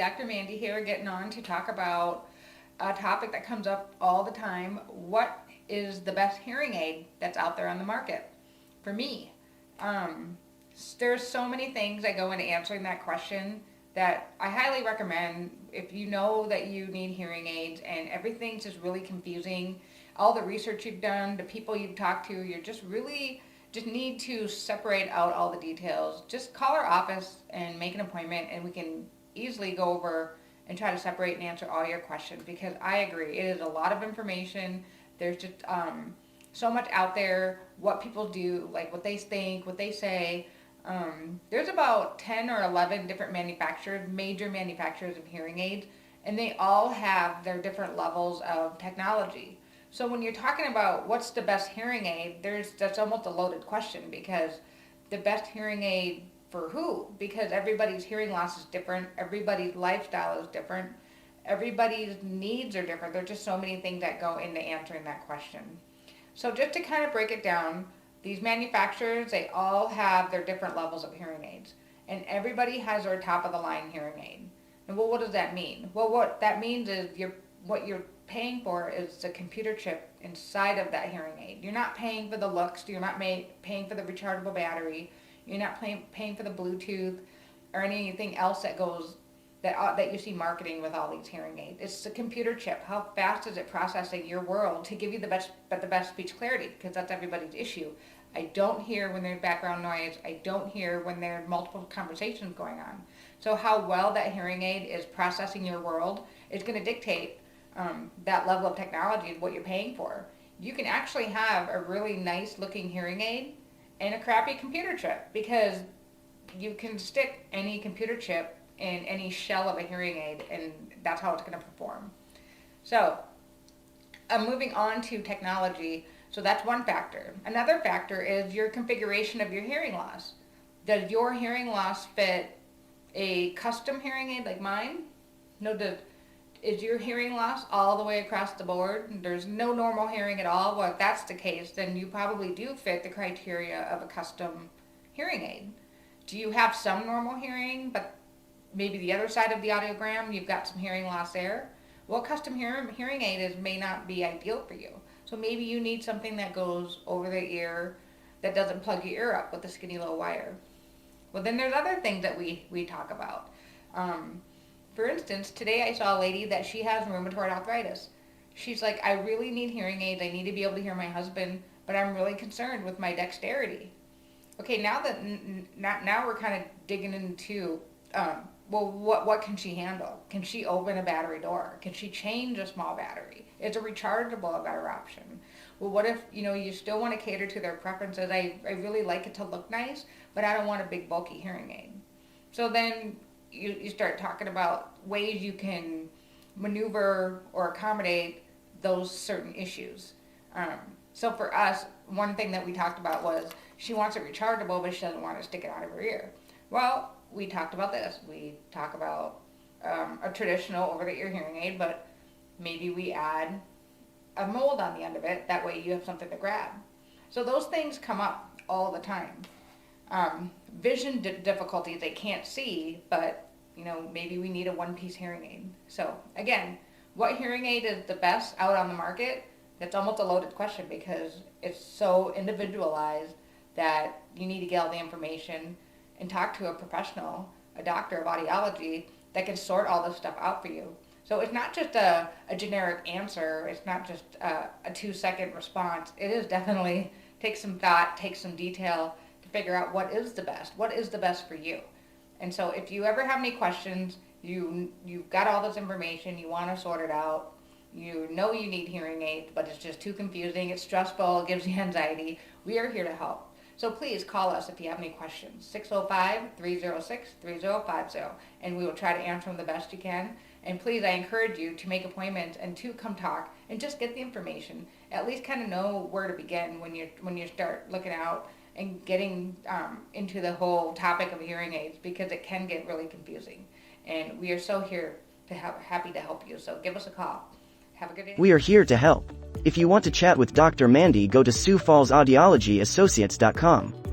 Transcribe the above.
Dr. Mandy here, getting on to talk about a topic that comes up all the time. What is the best hearing aid that's out there on the market? For me, there's so many things that go into answering that question that I highly recommend. If you know that you need hearing aids and everything's just really confusing, all the research you've done, the people you've talked to, you're just need to separate out all the details. Just call our office and make an appointment, and we can easily go over and try to separate and answer all your questions, because I agree, it is a lot of information. There's just so much out there, what people do, like what they think, what they say. There's about 10 or 11 different manufacturers, major manufacturers of hearing aids, and they all have their different levels of technology. So when you're talking about what's the best hearing aid, that's almost a loaded question, because the best hearing aid for who? Because everybody's hearing loss is different, everybody's lifestyle is different, everybody's needs are different. There's just so many things that go into answering that question. So just to kind of break it down, these manufacturers, they all have their different levels of hearing aids, and everybody has their top of the line hearing aid. And well, what does that mean? Well, what that means is what you're paying for is the computer chip inside of that hearing aid. You're not paying for the looks, you're not paying for the rechargeable battery, you're not paying for the Bluetooth or anything else that goes that you see marketing with all these hearing aids. It's the computer chip. How fast is it processing your world to give you the best speech clarity? Because that's everybody's issue. I don't hear when there's background noise. I don't hear when there are multiple conversations going on. So how well that hearing aid is processing your world is going to dictate that level of technology is what you're paying for. You can actually have a really nice looking hearing aid and a crappy computer chip, because you can stick any computer chip in any shell of a hearing aid, and that's how it's going to perform. So I'm moving on to technology. So that's one factor. Another factor is your configuration of your hearing loss. Does your hearing loss fit a custom hearing aid like mine? No. Is your hearing loss all the way across the board? There's no normal hearing at all? Well, if that's the case, then you probably do fit the criteria of a custom hearing aid. Do you have some normal hearing, but maybe the other side of the audiogram, you've got some hearing loss there? Well, custom hearing aid may not be ideal for you. So maybe you need something that goes over the ear, that doesn't plug your ear up with a skinny little wire. Well, then there's other things that we talk about. For instance, today I saw a lady that she has rheumatoid arthritis. She's like, I really need hearing aids. I need to be able to hear my husband, but I'm really concerned with my dexterity. Okay, now we're kind of digging into, well, what can she handle? Can she open a battery door? Can she change a small battery? Is a rechargeable a better option? Well, what if, you still want to cater to their preferences? I really like it to look nice, but I don't want a big bulky hearing aid. So then you start talking about ways you can maneuver or accommodate those certain issues. So for us, one thing that we talked about was she wants it rechargeable, but she doesn't want to stick it out of her ear. Well, we talked about this. We talk about a traditional over-the-ear hearing aid, but maybe we add a mold on the end of it. That way you have something to grab. So those things come up all the time. Vision difficulties, they can't see, but maybe we need a one-piece hearing aid. So again, what hearing aid is the best out on the market? That's almost a loaded question, because it's so individualized that you need to get all the information and talk to a professional, a doctor of audiology, that can sort all this stuff out for you. So it's not just a generic answer. It's not just a 2-second response. It is definitely take some thought, take some detail to figure out what is the best for you. And so if you ever have any questions, you've got all this information, you want to sort it out, you need hearing aids, but it's just too confusing, it's stressful, it gives you anxiety, we are here to help. So please call us if you have any questions, 605-306-3050, and we will try to answer them the best you can. And please, I encourage you to make appointments and to come talk and just get the information. At least kind of know where to begin when you start looking out and getting into the whole topic of hearing aids, because it can get really confusing. And we are so happy to help you. So give us a call. Have a good day. We are here to help. If you want to chat with Dr. Mandy, go to SiouxFallsAudiologyAssociates.com.